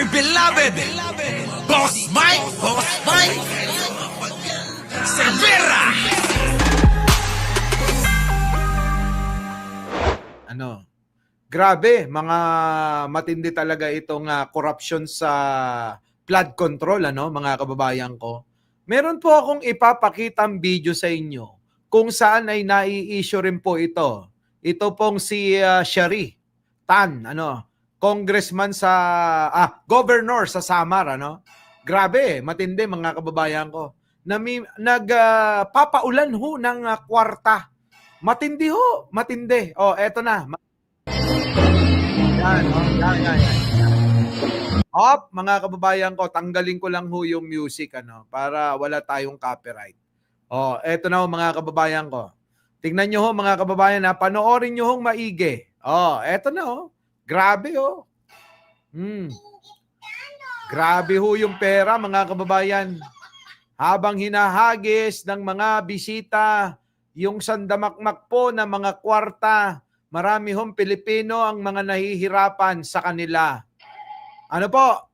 beloved Boss Mike Cervera. Grabe, mga matindi talaga itong corruption sa flood control, mga kababayan ko. Meron po akong ipapakitang video sa inyo kung saan ay nai-issue rin po ito. Ito pong si Shari Tan, congressman sa governor sa Samar, Grabe, matindi mga kababayan ko. Nagpapaulan ho ng kwarta. Matindi ho, matindi. Oh, eto na. Yan. Mga kababayan ko, tanggalin ko lang ho yung music para wala tayong copyright. Eto na ho mga kababayan ko. Tingnan nyo ho mga kababayan panoorin nyo hong maigi. Eto na ho. Grabe ho. Grabe ho yung pera mga kababayan. Habang hinahagis ng mga bisita, yung sandamakmak po na mga kwarta, marami hong Pilipino ang mga nahihirapan sa kanila. Ano po?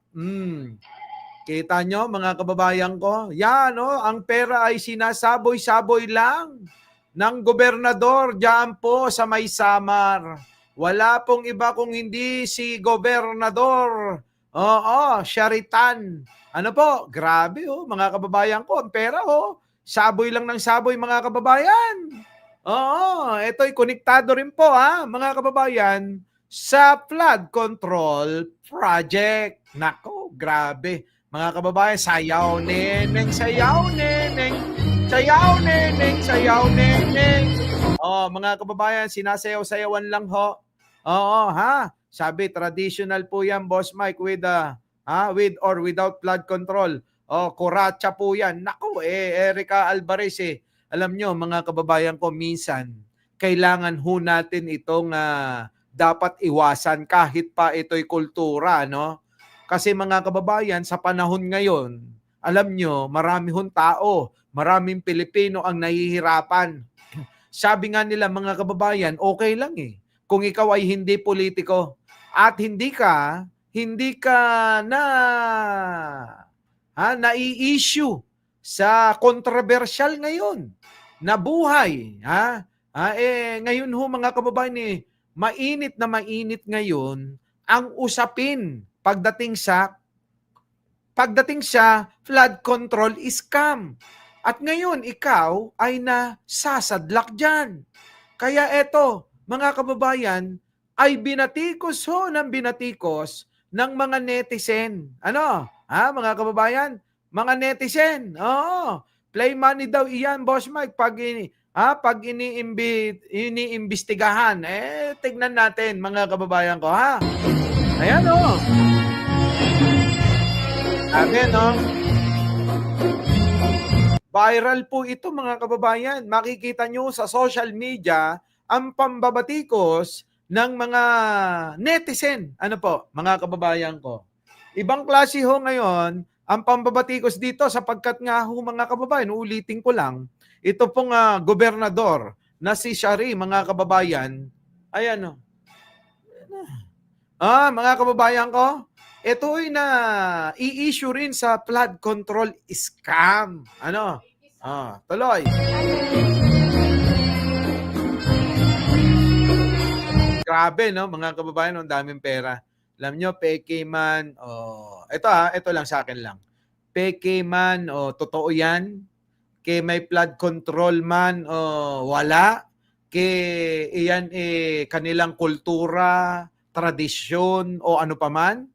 Kita nyo mga kababayan ko? Yan, ang pera ay sinasaboy-saboy lang ng gobernador diyan po sa May Samar. Wala pong iba kung hindi si gobernador. Sharitan. Ano po? Grabe mga kababayan ko. Ang pera saboy lang ng saboy mga kababayan. Ito'y konektado rin po mga kababayan sa flood control project. Nako, grabe. Mga kababayan, sayaw neneng, sayaw neneng, sayaw neneng, sayaw neneng. Mga kababayan, sinasayaw-sayawan lang ho. Sabi, traditional po yan, Boss Mike, with or without flood control. Kuratsa po yan. Naku, Erica Alvarez Alam nyo, mga kababayan ko, minsan, kailangan ho natin itong dapat iwasan kahit pa ito'y kultura, Kasi mga kababayan, sa panahon ngayon, alam nyo, marami hong tao, maraming Pilipino ang nahihirapan. Sabi nga nila, mga kababayan, okay lang kung ikaw ay hindi politiko at hindi ka nai-issue sa controversial ngayon na buhay. Ngayon ho mga kababayan, mainit na mainit ngayon ang usapin pagdating sa flood control scam. At ngayon ikaw ay nasasadlak dyan. Kaya eto, mga kababayan, ay binatikos ng mga netizen. Mga kababayan? Mga netizen. Play money daw iyan, Boss Mike, pag iniimbestigahan. Tignan natin, mga kababayan ko, Ayan, Ayan, Viral po ito, mga kababayan. Makikita nyo sa social media ang pambabatikos ng mga netizen. Ano po, mga kababayan ko? Ibang klase ho ngayon ang pambabatikos dito sapagkat nga ho mga kababayan, ulitin ko lang, ito pong gobernador na si Shari, mga kababayan, ayan mga kababayan ko, ito ay i-issue rin sa flood control scam. Tuloy. Grabe, mga kababayan, ang daming pera. Alam nyo, peke man, ito lang sa akin lang. Peke man, totoo yan. Kay may flood control man, wala. Kay iyan kanilang kultura, tradisyon, o ano pa man.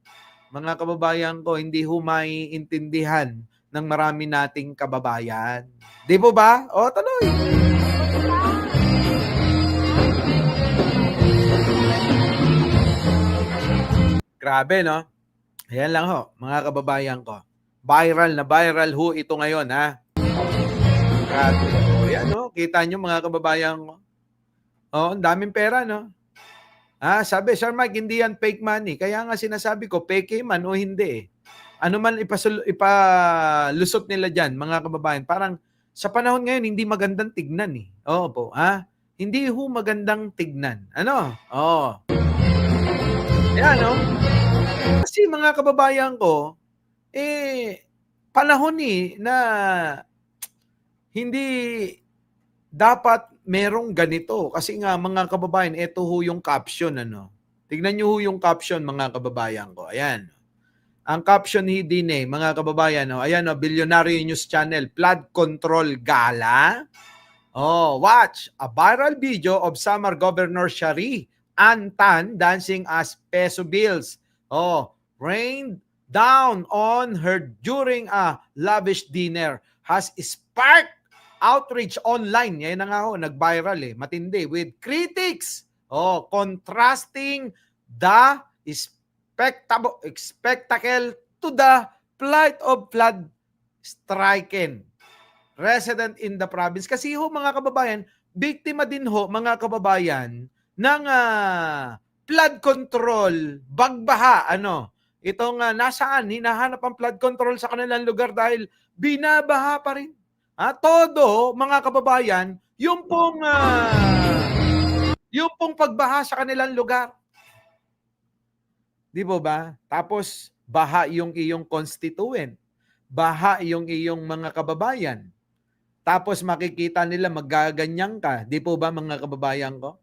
Mga kababayan ko, hindi ho maiintindihan ng marami nating kababayan. Di po ba? Tuloy. Grabe, no? Ayan lang ho, mga kababayan ko. Viral na viral ho ito ngayon, Grabe. Yan, kita nyo mga kababayan ko. Ang daming pera, no? Sabi, Sir Mike, hindi yan fake money. Kaya nga sinasabi ko, fake man o hindi. Ano man ipalusot nila dyan, mga kababayan. Parang sa panahon ngayon, hindi magandang tignan Oo po, Hindi ho magandang tignan. Yan, Kasi Kasi mga kababayan ko, panahon na hindi dapat merong ganito. Kasi nga mga kababayan, ito ho yung caption. Tignan nyo ho yung caption mga kababayan ko. Ayan. Ang caption din mga kababayan. Ayan, Billionaire News Channel, Flood Control Gala. Watch a viral video of Samar Governor Shari Antan dancing as peso bills. Rained down on her during a lavish dinner has sparked outrage online. Yan na nga nag-viral matindi with critics. Contrasting the spectacle to the plight of flood stricken resident in the province. Kasi mga kababayan, biktima din mga kababayan ng flood control, bagbaha. Itong nasaan, hinahanap ang flood control sa kanilang lugar dahil binabaha pa rin. Todo, mga kababayan, yung pong pagbaha sa kanilang lugar. Di ba? Tapos, baha yung iyong constituent. Baha yung iyong mga kababayan. Tapos makikita nila magaganyan ka. Di po ba mga kababayan ko?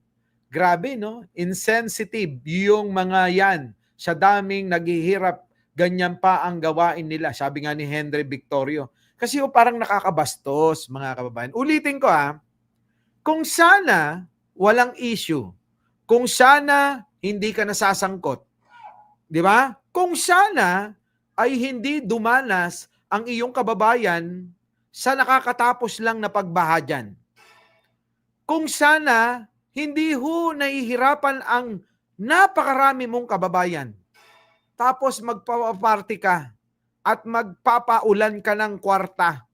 Grabe, no? Insensitive yung mga yan. Sa daming naghihirap, ganyan pa ang gawain nila. Sabi nga ni Henry Victorio. Kasi parang nakakabastos, mga kababayan. Ulitin ko kung sana walang issue, kung sana hindi ka nasasangkot, di ba? Kung sana ay hindi dumanas ang iyong kababayan sa nakakatapos lang na pagbaha dyan. Kung sana, hindi nahihirapan ang napakarami mong kababayan. Tapos magpaparty ka at magpapaulan ka ng kwarta.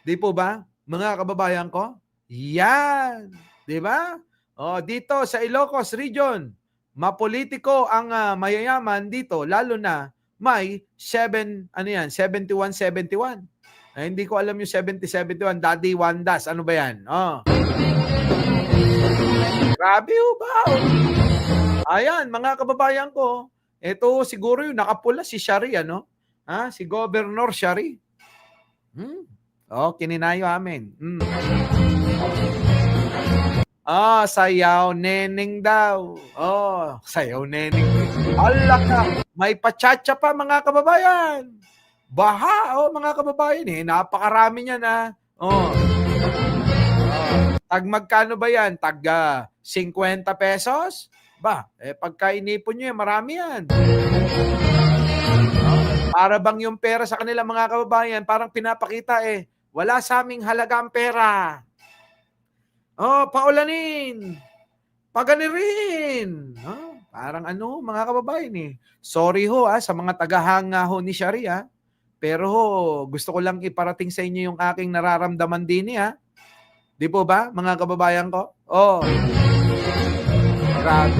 Di po ba, mga kababayan ko? Yan. Di ba? Dito sa Ilocos Region, mapolitiko ang mayayaman dito, lalo na may 71-71. Hindi ko alam yung 70-71. Daddy Wandas. Ano ba yan? Grabe ba? Ayan, mga kababayan ko. Ito siguro yung nakapula si Shari, si Governor Shari. Kininayo amin. Sayaw neneng daw. Sayaw neneng. Ala ka. May pachacha pa mga kababayan. Baha, mga kababayan napakarami niyan Tag magkano ba yan? Tag 50 pesos? Pagka inipon nyo marami yan. Para bang yung pera sa kanila mga kababayan, parang pinapakita wala sa aming halaga ang pera. Paulanin. Paganirin. Parang mga kababayan Sorry sa mga tagahanga ni Shari Pero gusto ko lang iparating sa inyo yung aking nararamdaman din Di po ba, mga kababayan ko? Grabe.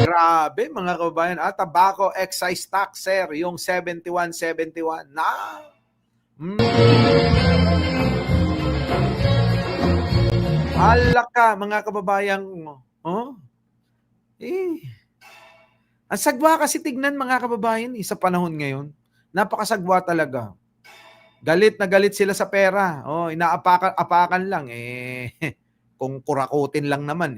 Grabe, mga kababayan. Tobacco excise tax, sir, yung 71-71. Alaka, mga kababayan. Ang sagwa kasi tignan mga kababayan sa panahon ngayon. Napakasagwa talaga. Galit na galit sila sa pera. Inaapakan lang. Kung kurakutin lang naman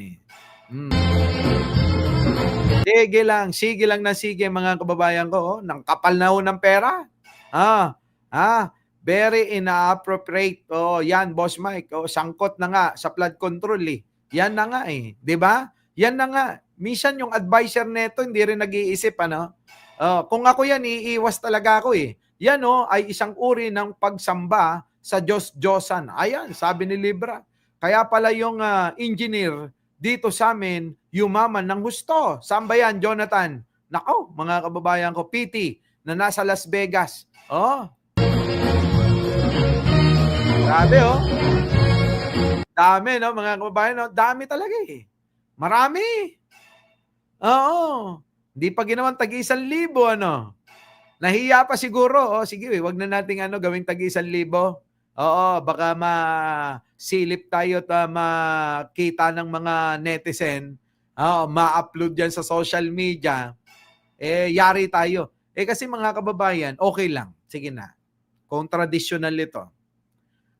Sige lang na sige mga kababayan ko. Nang kapal na ng pera. Very inappropriate. Yan, Boss Mike. Sangkot na nga sa flood control Yan na nga Di ba? Yan na nga. Minsan yung advisor neto hindi rin nag-iisip kung ako yan iiwas talaga ako Yan ay isang uri ng pagsamba sa Diyos-Diyosan. Ayan, sabi ni Libra. Kaya pala yung engineer dito sa amin yumaman ng husto. Saan ba yan, Jonathan? Nako, mga kababayan ko, PT na nasa Las Vegas. Grabe Dami mga kababayan. Dami talaga Marami. Hindi pa ginawang tag-1,000, Nahiya pa siguro. Sige, wag na nating gawing tag-1,000. Baka masilip tayo at makita ng mga netizen. Ma-upload yan sa social media. yari tayo. Kasi mga kababayan, okay lang. Sige na. Kung traditional ito.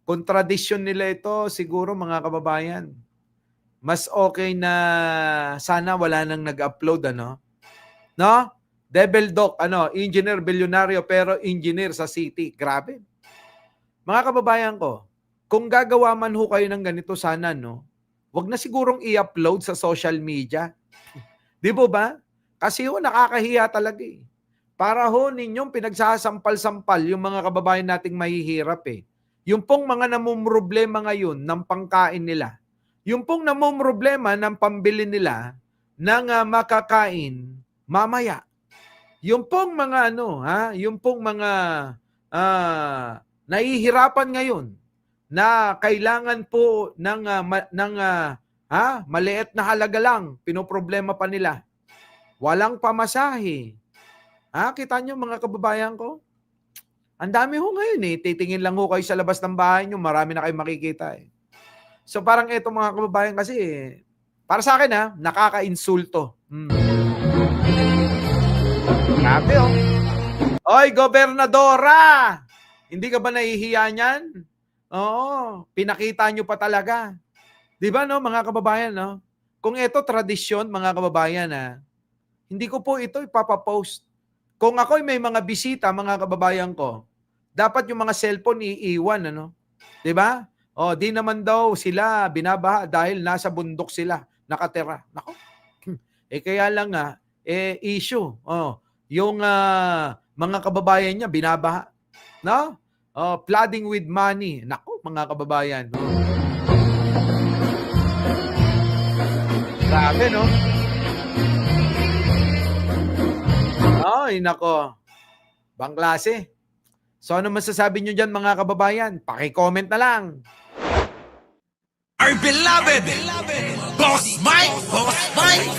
Kung tradisyon nila ito, siguro mga kababayan, mas okay na sana wala nang nag-upload, ano? No? Devil Doc, engineer bilyonaryo pero engineer sa city. Grabe. Mga kababayan ko, kung gagawa man ho kayo ng ganito sana, no? Wag na sigurong i-upload sa social media. Di po ba? Kasi ho, nakakahiya talaga eh. Para ho ninyong pinagsasampal-sampal yung mga kababayan nating mahihirap eh. Yung pong mga namumroblema ngayon ng pangkain nila. Yung pong namumroblema ng pambili nila ng makakain mamaya. Yung pong mga yung pong mga nahihirapan ngayon na kailangan po ng maliit na halaga lang, pinoproblema pa nila. Walang pamasahe. Kita nyo mga kababayan ko? Ang dami ho ngayon eh. Titingin lang ho kayo sa labas ng bahay nyo, marami na kayong makikita eh. So parang eto mga kababayan kasi, para sa akin nakaka-insulto. Grabe oh. Oy, gobernadora! Hindi ka ba nahihiya niyan? Oo, pinakita nyo pa talaga. Di ba no, mga kababayan, no? Kung ito tradisyon, mga kababayan, hindi ko po ito ipapapost. Kung ako'y may mga bisita, mga kababayan ko, dapat yung mga cellphone iiwan, ano? Di ba? Di naman daw sila binabaha dahil nasa bundok sila nakatira. Nako. Kaya lang issue. Yung mga kababayan niya binabaha. No? Flooding with money. Nako, mga kababayan. Grabe, no? Ay, nako. Bang klase. So, ano masasabi nyo dyan, mga kababayan? Paki-comment na lang. Our beloved Boss Mike! Boss Mike!